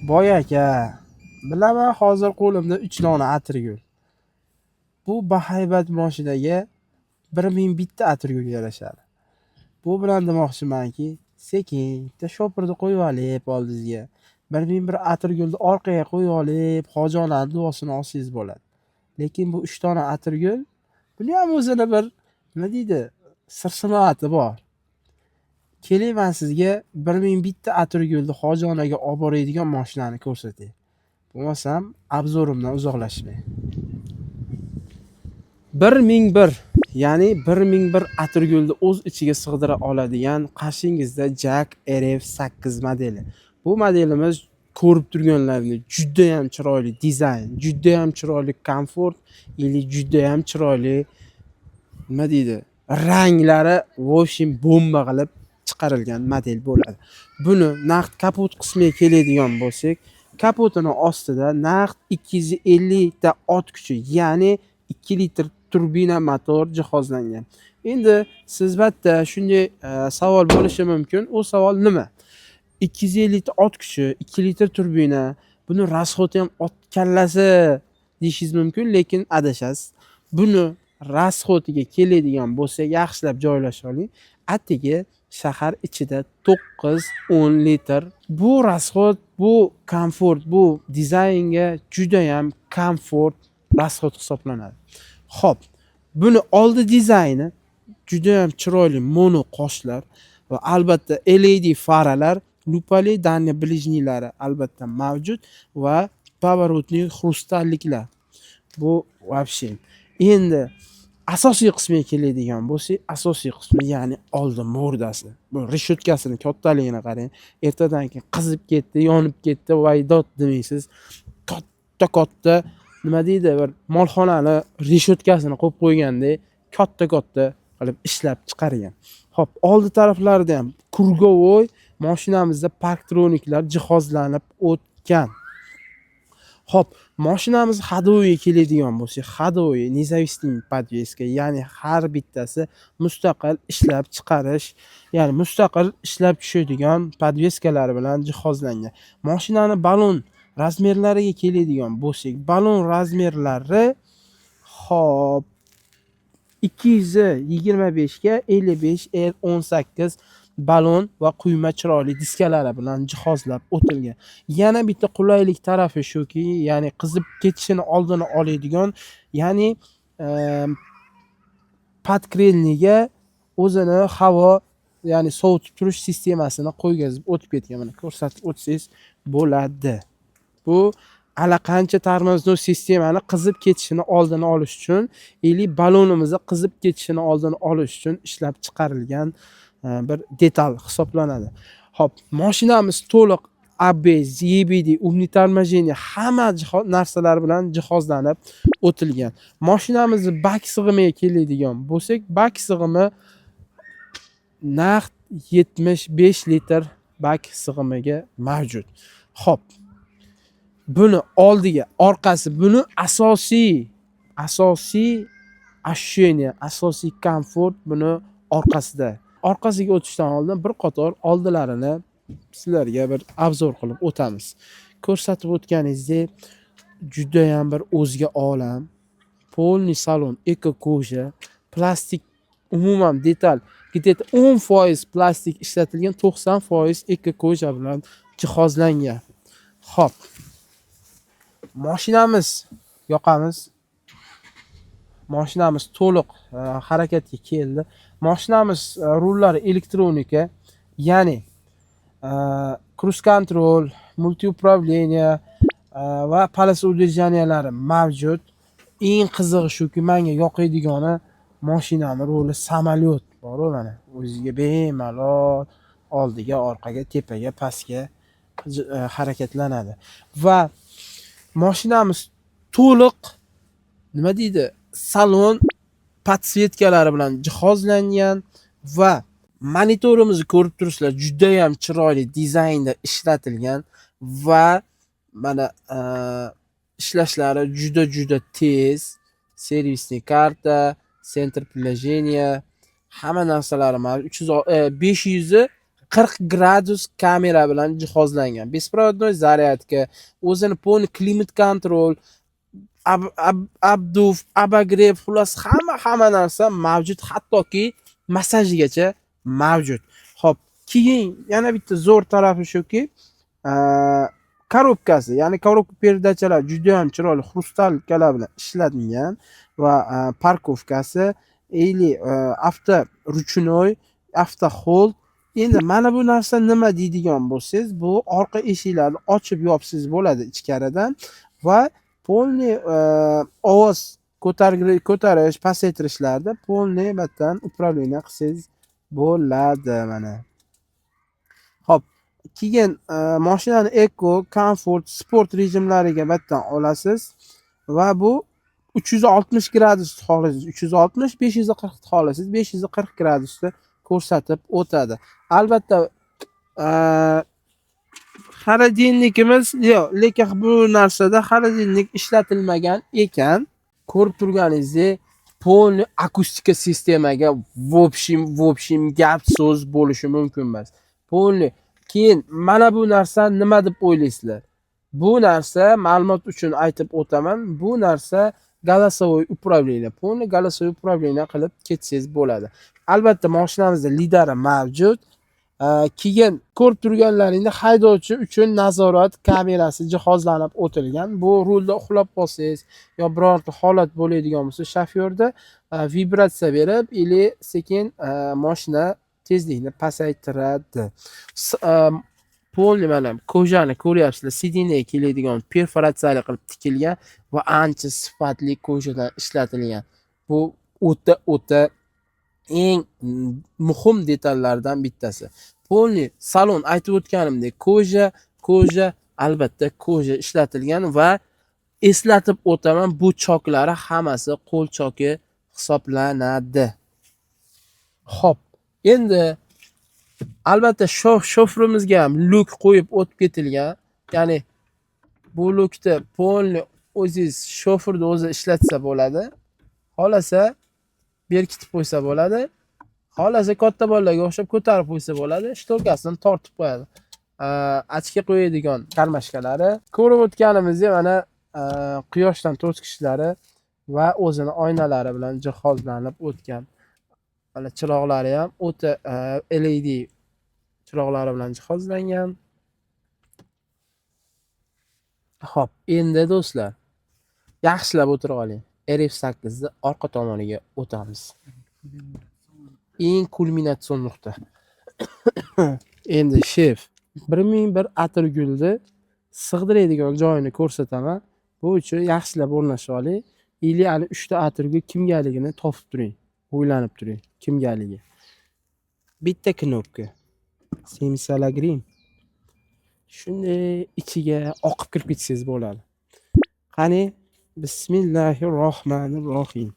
Boy aka, bilaman hozir qo'limda 3 dona atirgul. Bu bahaybat moshinaga 1000 bitta atirgul yarashadi. Bu bilan demoqchimanki, sekin bitta shopirni qo'yib olib oldingizga 1001 atirgulni orqaga qo'yib olib, hojonani duosini olsangiz bo'ladi. Lekin bu 3 dona atirgul, buni ham o'zini bir nima deydi, sir-sinoati bor. Keling, men sizga 1000 bitta atirgulni hojonaga olib boradigan mashinani ko'rsatay. Bo'lmasam, obzorimdan uzoqlashmang. 1001, ya'ni 1001 atirgulni o'z ichiga sig'dira oladigan qarshingizda Jack RF8 modeli. Bu modelimiz ko'rib turganlaringiz juda ham chiroyli dizayn, juda ham chiroyli komfort, juda ham chiroyli nima deydi, ranglari voshim bomba qilib chiqarilgan model bo'ladi. Buni naqd kapot qismiga keladigan bo'lsak, kapotini ostida naqd 250 ta ot kuchi, ya'ni 2 litr turbina motor jihozlangan. Endi siz bitta shunday savol bo'lishi mumkin. U savol nima? 250 ta ot kuchi, 2 litr turbina, buni rasxoti ham ot kallasi deyishingiz mumkin, lekin adashasiz. Buni rasxotiga keladigan bo'lsa, yaxshilab joylashib oling. Atigi shahar ichida 9-10 litr. Bu rasxot, bu komfort, bu dizaynga juda ham komfort rasxot hisoblanadi. Xo'p, buni oldi dizayni juda ham chiroyli mono qoshlar va albatta LED faralar, lupali danya blижнилari albatta mavjud va поворотный xrustalliklar. Bu вообще. Endi asosiy qismiga keladigan bo'lsak, asosiy qismi ya'ni oldi mordasi. Bu reshotkasini kattaligini qarang. Ertadan keyin qizib ketdi, yonib ketdi, vaydot demaysiz. Katta nima deydi, bir molxonani reshotkasini qo'yib qo'ygandek katta qilib ishlab chiqargan. Xo'p, oldi taraflarida ham kurgovoy mashinamizda parktroniklar jihozlanib o'tgan. Xo'p, mashinamiz hadoviga keladigan bo'lsak, hadovi независимый подвеска, ya'ni har bittasi mustaqil ishlab chiqarish, ya'ni mustaqil ishlab tushadigan podveskalar bilan jihozlangan. Mashinani balon razmerlariga keladigan bo'lsak, balon razmerlari hop 225 ga 55 R18 balon va quyma chiroyli diskalari bilan jihozlab o'tilgan. Yana bitta qulaylik tarafi shuki, ya'ni qizib ketishini oldini oladigan, ya'ni podkrelniga o'zini havo, ya'ni sovutib turish sistemasini qo'ygazib o'tib ketgan. Mana ko'rsatib o'tsangiz bo'ladi. Bu allaqancha tormoznoy sistemani qizib ketishini oldini olish uchun, balonimizni qizib ketishini oldini olish uchun ishlab chiqarilgan bir detal hisoblanadi. Hop, mashinamiz to'liq ABS, EBD, umniy торможение hamma narsalar bilan jihozlanib o'tilgan. Mashinamizning bak sig'imiga keladigan bo'lsak, bak sig'imi naqd 75 litr bak sig'imiga mavjud. Hop, buni oldiga, orqasi, buni asosiy ощущение, asosiy komfort buni orqasida. Orqasiga o'tishdan oldin bir qator oldilarini sizlarga bir obzor qilib o'tamiz. Ko'rsatib o'tganingizdek, juda ham bir o'zga olam. Polniy salon, eko koja, plastik, umuman detal, где-то 10% plastik ishlatilgan, 90% eko koja bilan jihozlangan. Xo'p, mashinamiz yoqamiz. Mashinamiz to'liq harakatga keldi. Mashinamiz rullari elektronika, ya'ni cruise control, multi upravlение va полоса удержаниялari mavjud. Eng qizig'i shuki, menga yoqaydigani mashinani roli samolyot bor, mana o'ziga bemalol oldiga, orqaga, tepaga, pastga harakatlanadi. Va mashinamiz to'liq nima deydi, salon podsvetkalari bilan jihozlangan va monitorimizni ko'rib turibsizlar, juda ham chiroyli dizaynda ishlatilgan va mana ishlashlari juda tez. Servisniy karta, sentr положения, hamma narsalari mavjud. 500 40 gradus kamera bilan jihozlangan. Беспроводной zaryadka, o'zini полный klimat kontrol, abduf, abagrev, xullas hamma narsa mavjud, hattoki massajgacha mavjud. Xo'p, keyin yana bitta zo'r tarafi shuki, korobkasi, ya'ni korobka perdachalar juda ham chiroyli xrustalkalar bilan ishlatilgan va parkovkasi или avto ruchnoy, avto hold. Endi mana bu narsa nima deydigan bo'lsangiz, bu orqa eshiklarni ochib yopsangiz bo'ladi ichkaridan va полный ovoz ko'tarish, pasaytirishlarda полный battan управление qilsangiz bo'ladi mana. Xo'p, keyin mashinani eko, komfort, sport rejimlariga battan olasiz va bu 360 gradus xohlasangiz 360, 540 xohlasangiz 540 gradusda ko'rsatib o'tadi. Albatta xolodilnikimiz yo'q, lekin bu narsada xolodilnik ishlatilmagan ekan. Ko'rib turganingizdek, полный akustika sistemaga vobshim gap so'z bo'lishi mumkin emas. Полный. Keyin mana bu narsa nima deb o'ylaysizlar? Bu narsa, ma'lumot uchun aytib o'taman, bu narsa голосовой управление, полный голосовой управление qilib ketsangiz bo'ladi. Albatta mashinamizda lidari mavjud. Keyin ko'rib turganlaringda haydovchi uchun nazorat kamerasi jihozlanib o'tilgan. Bu rulda uxlab qolsangiz yo birorta holat bo'ladigan bo'lsa, shofyorda vibratsiya berib, ili sekin mashina tezlikni pasaytiradi. Полный mana kojani ko'ryapsizlar, sidinga keladigan perforatsiyali qilib tikilgan va ancha sifatli kojadan ishlatilgan. Bu o'ta eng muhim detallardan bittasi. Полный salon aytib o'tganimdek koja, albatta koja ishlatilgan va eslatib o'taman, bu choklari hammasi qo'l choki hisoblanadi. Xo'p, endi albatta shoferimizga ham luk qo'yib o'tib ketilgan. Ya'ni bu lukni полный o'zingiz shoferni o'zi ishlatsa bo'ladi. Xolasa berkitib qo'ysa bo'ladi. Xolasa katta bolalarga o'xshab ko'tarib qo'ysa bo'ladi. Shtorkasidan tortib qo'yadi. Achka qo'yadigan karmashkalari. Ko'rib o'tganimizdek mana quyoshdan to'sqichlari va o'zini oynalari bilan jihozlanib o'tgan. Mana chiroqlari ham o'ta LED chiroqlari bilan jihozlangan. Xo'p, endi do'stlar, yaxshilab o'tirib oling. RF8 ni orqa tomoniga o'tamiz. Eng kulminatsion nuqta. Endi shef 1001 atirgulni sig'diradigan joyini ko'rsataman. Bu uchun yaxshilab o'rnashib oling. Ili ani 3 ta atirgul kimgaligini topib turing. O'ylanib turing, kimgaligi. Bitta knopka. Simsalagrim. Shunday ichiga oqib kirib ketsangiz bo'ladi. Qani, bismillahirrohmanirrohim.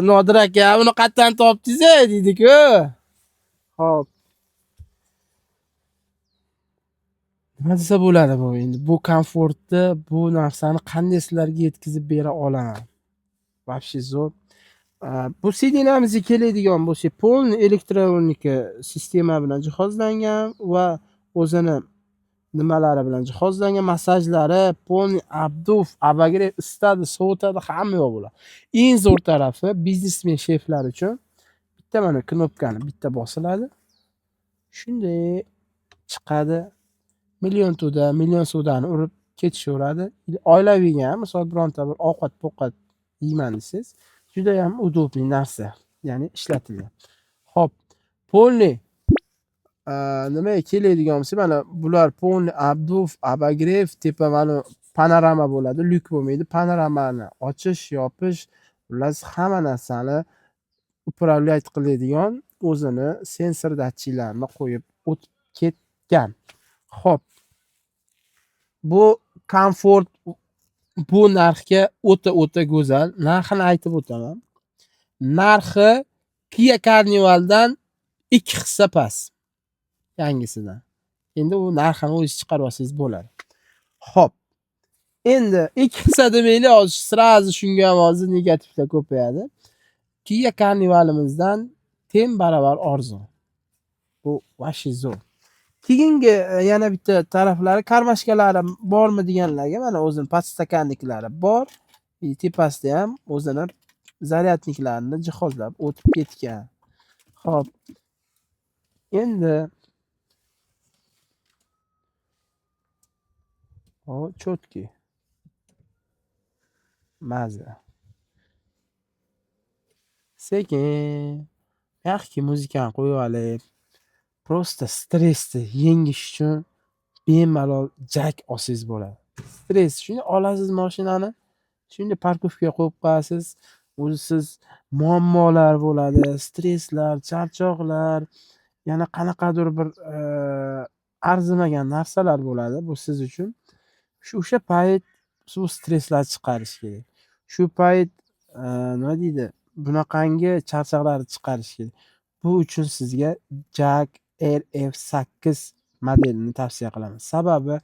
Nodir aka, buni qayerdan topdingiz deydi-ku. Xo'p. Nima desa bo'ladi bu endi? Bu komfortni, bu narsani qanday sizlarga yetkazib bera olaman? Вообще zo'r. Bu sidinamizga keladigan bo'lsa, полный elektronika sistema bilan jihozlangan va o'zini nimalari bilan jihozlangan, massajlari, полный abduf, abagrev, isitadi, sovutadi, hamma yo'q bo'ladi. Eng zo'r tarafi biznesmen sheflar uchun bitta mana knopkani bitta bosiladi. Shunday chiqadi. Million suvdani urib ketishaveradi. Oilaviyga ham, misol bironta bir ovqat yeyman desangiz, juda ham udobli narsa, ya'ni ishlatilgan. Xo'p, полный nimaga keladigan bo'lsa, mana bular полный abduf, abagrev, tepa mana panorama bo'ladi, lyuk bo'lmaydi. Panoramani ochish, yopish, ular hamma narsani upravlyat qiladigan o'zini sensor datchiklarni qo'yib o'tib ketgan. Xo'p, bu komfort bu narxga o'ta go'zal. Narxini aytib o'taman. Narxi Kia Carnivaldan 2 hissa past. Yangisidan. Endi u narxini o'zingiz chiqarib olsangiz bo'ladi. Xo'p. Endi 2 hissa demaylik, hozir srazi shunga ham hozir negativlar ko'payadi. Kia Carnivalimizdan teng baravar arzon. Bu vashi zo'r. Keyingi yana bitta taraflari karmashkalari bormi deganlarga mana o'zini podstakanniklari bor. Tepasida ham o'zini zaryadniklarini jihozlab o'tib ketgan. Xo'p. Endi cho'tki. Maza. Sekin yaxshi muzikani qo'yib olib, prosta stressni yengish uchun bemalol jak olsangiz bo'ladi. Stress shuni olasiz mashinani, shunda parkovkaga qo'yib qo'yasiz. O'zisiz muammolar bo'ladi, stresslar, charchoqlar, yana qanaqadir bir arzimagan narsalar bo'ladi. Bu siz uchun o'sha payt bu stresslar chiqarish kerak. Shu payt nima deydi? Bunaqangi charchoqlarni chiqarish kerak. Bu uchun sizga Jak RF8 modelini tavsiya qilaman. Sababi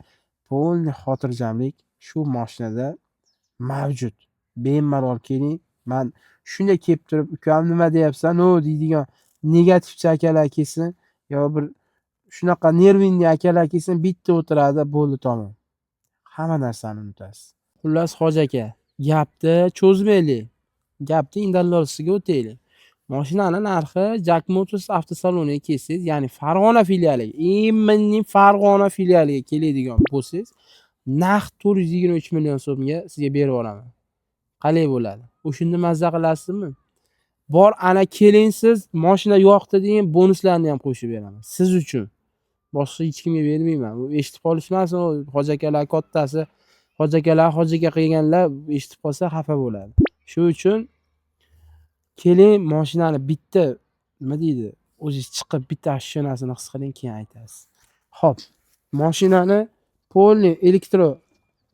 polniy xotirjamlik shu mashinada mavjud. Bemalol keling. Men shunday kelib turib, ukam nima deyapsan, deydigan negativchi akalar kelsin, yo bir shunaqa nervinli akalar kelsin, bitta o'tiradi, bo'ldi tamom. Hamma narsani unutasiz. Xullas Hoji aka, gapni cho'zmaylik. Gapni indallolisiga o'taylik. Mashinani narxi Jak Motors avtosaloniga kelsangiz, ya'ni Farg'ona filialiga, Eminning Farg'ona filialiga keladigan bo'lsangiz, naqd 423 million so'mga sizga berib yuboraman. Qalay bo'ladi? O'shunda mazza qilasizmi? Bor, ana keling siz, mashina yoqdi degan bonuslarni ham qo'shib beraman. Siz uchun. Boshqa hech kimga bermayman. Bu eshitib qolishmasin, Hoji akalar kattasi, Hoji akalar, Hoji aka qilganlar eshitib qolsa xafa bo'ladi. Shu uchun keling, mashinani bitta nima deydi? O'zingiz chiqib bitta ashshonasini his qiling, keyin aytasiz. Xo'p, mashinani polniy elektro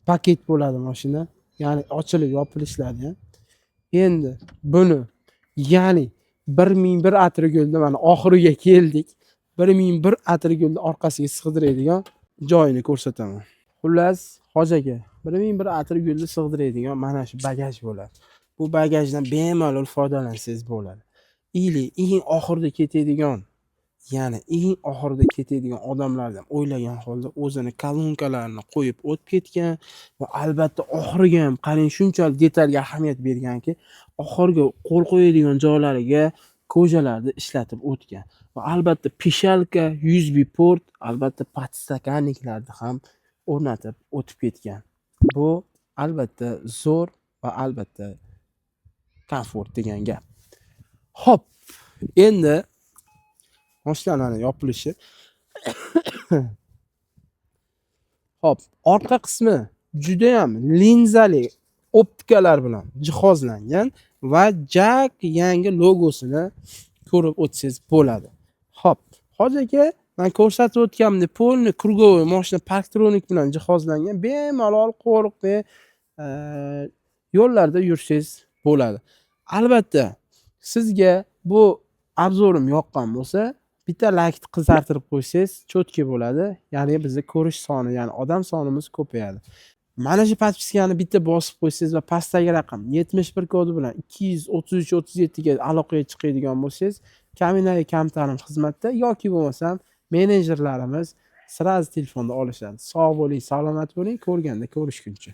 paket bo'ladi mashina. Ya'ni ochilib yopilishlari ham. Endi buni ya'ni 1001 atrgulni mana oxiriga keldik. 1001 atrgulni orqasiga sig'diradigan joyini ko'rsataman. Xullas, Hoji aka, 1001 atrgulni sig'diradigan mana shu bagaj bo'ladi. Bu bagajdan bemalol foydalansangiz bo'ladi. Eng oxirida ketadigan, ya'ni eng oxirida ketadigan odamlardan o'ylagan holda o'zini kolonkalarini qo'yib o'tib ketgan va albatta oxiriga ham qarang, shunchalik detalga ahamiyat berganki, oxirgi qo'l qo'yadigan joylariga ko'jalarni ishlatib o'tgan. Va albatta pishalka, USB port, albatta podstakanniklarni ham o'rnatib o'tib ketgan. Bu albatta zo'r va albatta komfort degan gap. Xo'p, endi mashinalarning yopilishi. Xo'p, orqa qismi juda ham linzali optikalar bilan jihozlangan va Jak yangi logosini ko'rib o'tsangiz bo'ladi. Xo'p, Hoji aka, men ko'rsatib o'tganimdek polniy krugovoy mashina parktronik bilan jihozlangan, bemalol qo'rqmay yo'llarda yursangiz bo'ladi. Albatta, sizga bu obzorim yoqqan bo'lsa, bitta like qizartirib qo'ysangiz cho'tki bo'ladi. Ya'ni bizning ko'rish soni, ya'ni odam sonimiz ko'payadi. Mana shu podpiskani bitta bosib qo'ysangiz va pastdagi raqam 71 kodi bilan 233-37 ga aloqaga chiqadigan bo'lsangiz, Kaminaviy kam ta'lim xizmatda yoki bo'lmasam menejerlarimiz sirasi telefonda olishadi. Sog' bo'ling, salomat bo'ling, ko'rganda ko'rishguncha.